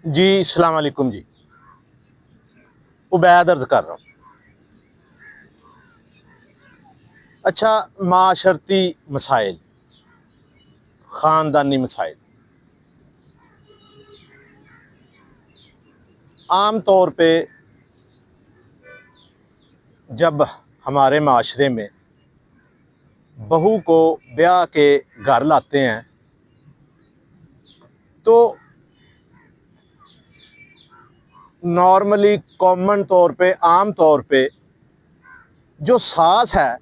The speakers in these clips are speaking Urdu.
جی السلام علیکم جی، عبید عرض کر رہا ہوں۔ اچھا، معاشرتی مسائل، خاندانی مسائل عام طور پہ جب ہمارے معاشرے میں بہو کو بیاہ کے گھر لاتے ہیں تو نارملی کامن طور پہ عام طور پہ جو ساس ہے،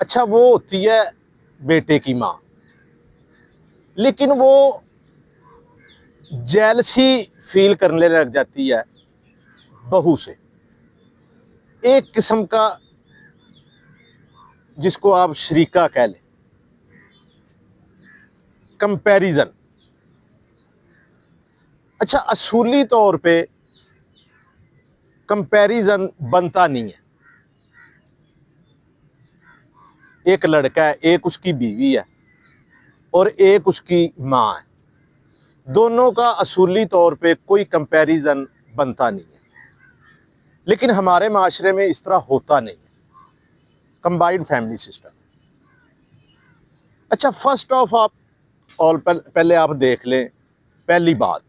اچھا وہ ہوتی ہے بیٹے کی ماں، لیکن وہ جیلسی فیل کرنے لگ جاتی ہے بہو سے، ایک قسم کا جس کو آپ شریکہ کہہ لیں، کمپیریزن۔ اچھا، اصولی طور پہ کمپیریزن بنتا نہیں ہے۔ ایک لڑکا ہے، ایک اس کی بیوی ہے اور ایک اس کی ماں ہے، دونوں کا اصولی طور پہ کوئی کمپیریزن بنتا نہیں ہے، لیکن ہمارے معاشرے میں اس طرح ہوتا نہیں ہے، کمبائنڈ فیملی سسٹم۔ اچھا، فرسٹ آف آل پہلے آپ دیکھ لیں، پہلی بات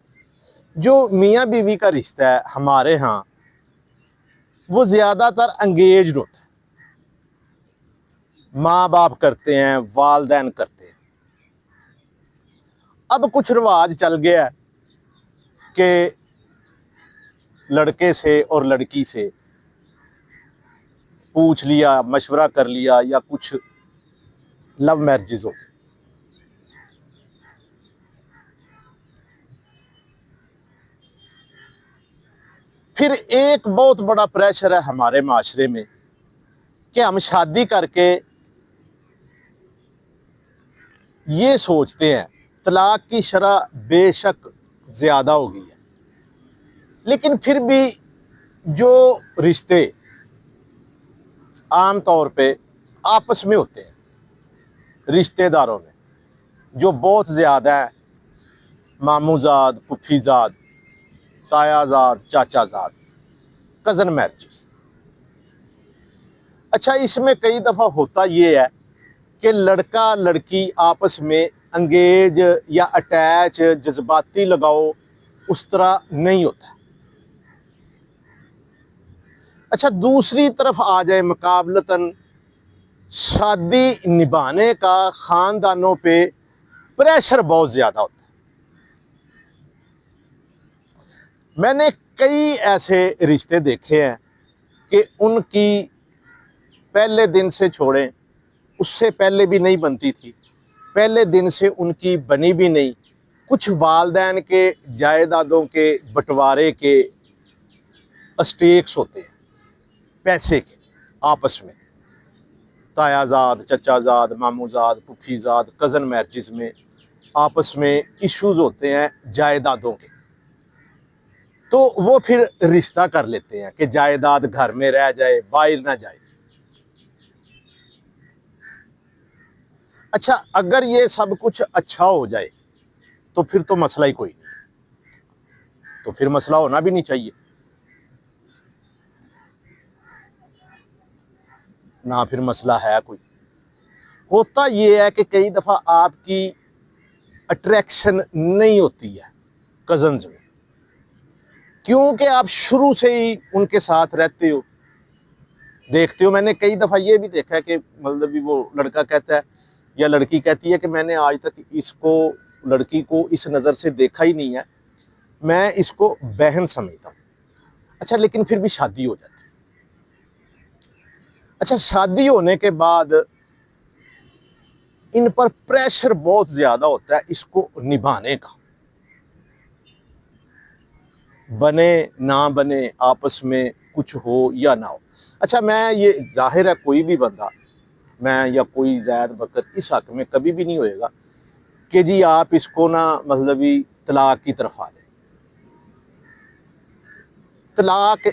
جو میاں بیوی کا رشتہ ہے ہمارے ہاں، وہ زیادہ تر انگیجڈ ہوتا ہے، ماں باپ کرتے ہیں، والدین کرتے ہیں۔ اب کچھ رواج چل گیا ہے کہ لڑکے سے اور لڑکی سے پوچھ لیا، مشورہ کر لیا، یا کچھ لو میرجز ہو۔ پھر ایک بہت بڑا پریشر ہے ہمارے معاشرے میں کہ ہم شادی کر کے یہ سوچتے ہیں طلاق کی شرح بے شک زیادہ ہو گئی ہے، لیکن پھر بھی جو رشتے عام طور پہ آپس میں ہوتے ہیں رشتہ داروں میں، جو بہت زیادہ ہیں، ماموں زاد، پھپھی زاد، تایا زاد، چاچا زاد، کزن میرجز۔ اچھا، اس میں کئی دفعہ ہوتا یہ ہے کہ لڑکا لڑکی آپس میں انگیج یا اٹیچ، جذباتی لگاؤ اس طرح نہیں ہوتا۔ اچھا، دوسری طرف آ جائے، مقابلتاً شادی نبھانے کا خاندانوں پہ پریشر بہت زیادہ ہوتا ہے۔ میں نے کئی ایسے رشتے دیکھے ہیں کہ ان کی پہلے دن سے چھوڑیں، اس سے پہلے بھی نہیں بنتی تھی، پہلے دن سے ان کی بنی بھی نہیں، کچھ والدین کے جائیدادوں کے بٹوارے کے اسٹیکس ہوتے ہیں، پیسے کے، آپس میں تایا زاد، چچا زاد، ماموں زاد، پھپھی زاد، کزن میرجز میں آپس میں ایشوز ہوتے ہیں جائیدادوں کے، تو وہ پھر رشتہ کر لیتے ہیں کہ جائیداد گھر میں رہ جائے، باہر نہ جائے۔ اچھا، اگر یہ سب کچھ اچھا ہو جائے تو پھر تو مسئلہ ہی کوئی نہیں، تو پھر مسئلہ ہونا بھی نہیں چاہیے، نہ پھر مسئلہ ہے کوئی۔ ہوتا یہ ہے کہ کئی دفعہ آپ کی اٹریکشن نہیں ہوتی ہے کزنز میں، کیونکہ آپ شروع سے ہی ان کے ساتھ رہتے ہو، دیکھتے ہو۔ میں نے کئی دفعہ یہ بھی دیکھا ہے کہ مطلب وہ لڑکا کہتا ہے یا لڑکی کہتی ہے کہ میں نے آج تک اس کو، لڑکی کو اس نظر سے دیکھا ہی نہیں ہے، میں اس کو بہن سمجھتا ہوں۔ اچھا، لیکن پھر بھی شادی ہو جاتی ہے۔ اچھا، شادی ہونے کے بعد ان پر پریشر بہت زیادہ ہوتا ہے اس کو نبھانے کا، بنے نہ بنے، آپس میں کچھ ہو یا نہ ہو۔ اچھا، میں یہ ظاہر ہے کوئی بھی بندہ، میں یا کوئی زید بکر اس حق میں کبھی بھی نہیں ہوئے گا کہ جی آپ اس کو نہ مذہبی طلاق کی طرف آ جائیں۔ طلاق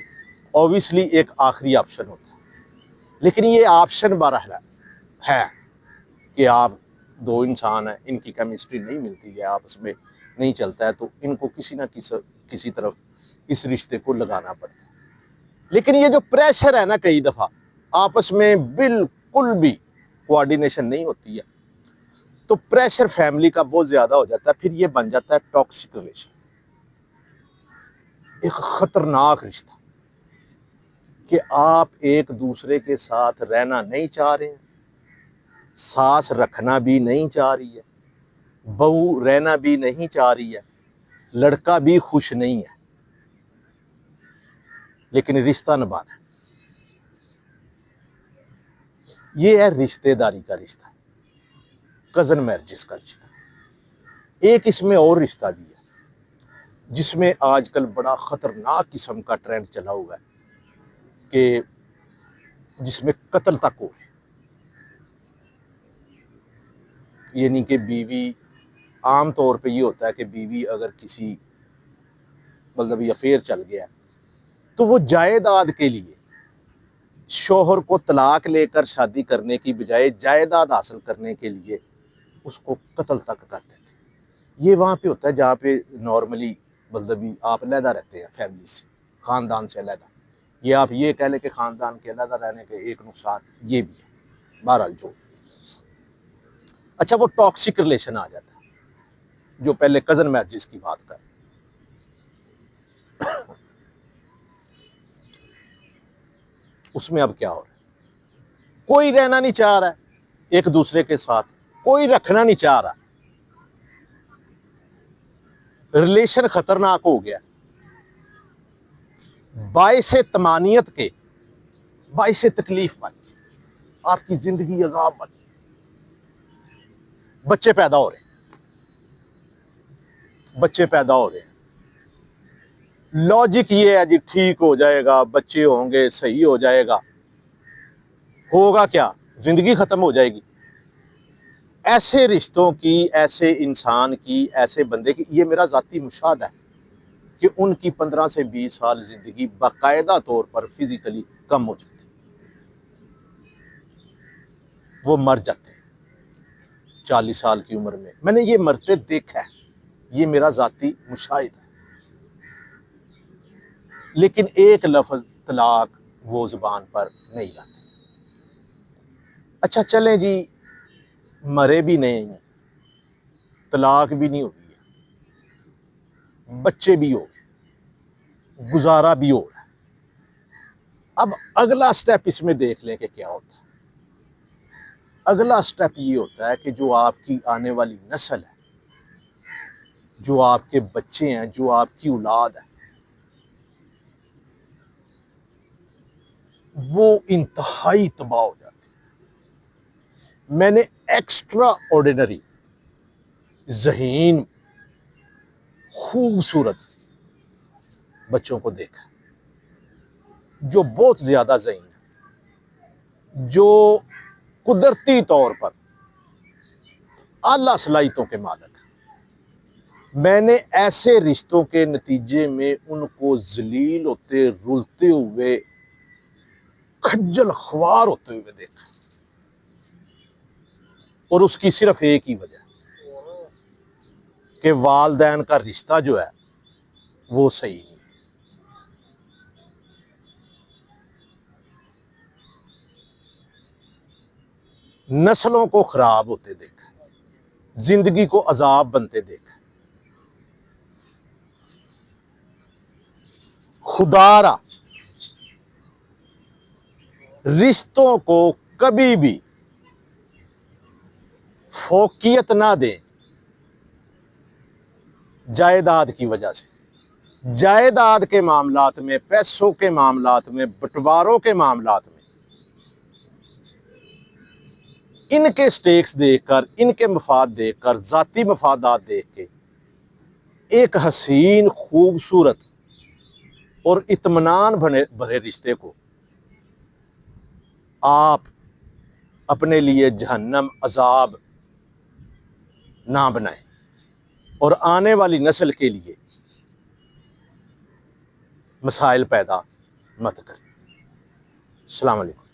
اوبیسلی ایک آخری آپشن ہوتا ہے، لیکن یہ آپشن بہرحال ہے کہ آپ دو انسان ہیں، ان کی کیمسٹری نہیں ملتی ہے، آپس میں نہیں چلتا ہے، تو ان کو کسی نہ کسی طرف اس رشتے کو لگانا پڑتا ہے۔ لیکن یہ جو پریشر ہے نا، کئی دفعہ آپس میں بالکل بھی کوآرڈینیشن نہیں ہوتی ہے، تو پریشر فیملی کا بہت زیادہ ہو جاتا ہے، پھر یہ بن جاتا ہے ٹاکسک ریلیشن، ایک خطرناک رشتہ کہ آپ ایک دوسرے کے ساتھ رہنا نہیں چاہ رہے ہیں، سانس رکھنا بھی نہیں چاہ رہی ہے، بہو رہنا بھی نہیں چاہ رہی ہے، لڑکا بھی خوش نہیں ہے، لیکن رشتہ نبھانا ہے۔ یہ ہے رشتہ داری کا رشتہ، کزن میرجز کا رشتہ۔ ایک اس میں اور رشتہ بھی ہے، جس میں آج کل بڑا خطرناک قسم کا ٹرینڈ چلا ہوا ہے کہ جس میں قتل تک ہو، یعنی کہ بیوی، عام طور پہ یہ ہوتا ہے کہ بیوی اگر کسی مطلب افیئر چل گیا تو وہ جائیداد کے لیے شوہر کو طلاق لے کر شادی کرنے کی بجائے جائیداد حاصل کرنے کے لیے اس کو قتل تک کر دیتے ہیں۔ یہ وہاں پہ ہوتا ہے جہاں پہ نارملی مطلب آپ علیحدہ رہتے ہیں فیملی سے، خاندان سے علیحدہ۔ یہ آپ یہ کہہ لیں کہ خاندان کے علیحدہ رہنے کے ایک نقصان یہ بھی ہے، بہرحال جو۔ اچھا، وہ ٹاکسک ریلیشن آ جاتا ہے جو پہلے کزن میرجز کی بات کر، اس میں اب کیا ہو رہا ہے؟ کوئی رہنا نہیں چاہ رہا ہے ایک دوسرے کے ساتھ، کوئی رکھنا نہیں چاہ رہا، ریلیشن خطرناک ہو گیا، باعث طمانینت کے، باعث تکلیف بن گیا، آپ کی زندگی عذاب بن گئی، بچے پیدا ہو رہے ہیں، بچے پیدا ہو رہے ہیں، لاجک یہ ہے جی ٹھیک ہو جائے گا، بچے ہوں گے، صحیح ہو جائے گا، ہوگا کیا؟ زندگی ختم ہو جائے گی۔ ایسے رشتوں کی، ایسے انسان کی، ایسے بندے کی، یہ میرا ذاتی مشاہدہ ہے کہ ان کی 15 سے 20 سال زندگی باقاعدہ طور پر فزیکلی کم ہو جاتی، وہ مر جاتے ہیں 40 سال کی عمر میں۔ میں نے یہ مرتے دیکھا ہے، یہ میرا ذاتی مشاہدہ ہے، لیکن ایک لفظ طلاق وہ زبان پر نہیں لاتے۔ اچھا چلیں جی، مرے بھی نہیں، طلاق بھی نہیں ہوئی ہے، بچے بھی ہو گئے، گزارا بھی ہو رہا ہے، اب اگلا سٹیپ اس میں دیکھ لیں کہ کیا ہوتا ہے۔ اگلا سٹیپ یہ ہوتا ہے کہ جو آپ کی آنے والی نسل ہے، جو آپ کے بچے ہیں، جو آپ کی اولاد ہے، وہ انتہائی تباہ ہو جاتی ہے۔ میں نے ایکسٹرا آرڈینری، ذہین، خوبصورت بچوں کو دیکھا جو بہت زیادہ ذہین ہیں، جو قدرتی طور پر اعلیٰ صلاحیتوں کے مالک ہیں۔ میں نے ایسے رشتوں کے نتیجے میں ان کو ذلیل ہوتے، رلتے ہوئے، کھجل خوار ہوتے ہوئے دیکھا، اور اس کی صرف ایک ہی وجہ کہ والدین کا رشتہ جو ہے وہ صحیح نہیں۔ نسلوں کو خراب ہوتے دیکھا، زندگی کو عذاب بنتے دیکھا۔ خدا را رشتوں کو کبھی بھی فوقیت نہ دیں جائیداد کی وجہ سے۔ جائیداد کے معاملات میں، پیسوں کے معاملات میں، بٹواروں کے معاملات میں ان کے سٹیکس دیکھ کر، ان کے مفاد دیکھ کر، ذاتی مفادات دیکھ کے ایک حسین، خوبصورت اور اطمینان بھرے رشتے کو آپ اپنے لیے جہنم، عذاب نہ بنائیں، اور آنے والی نسل کے لیے مسائل پیدا مت کریں۔ السلام علیکم۔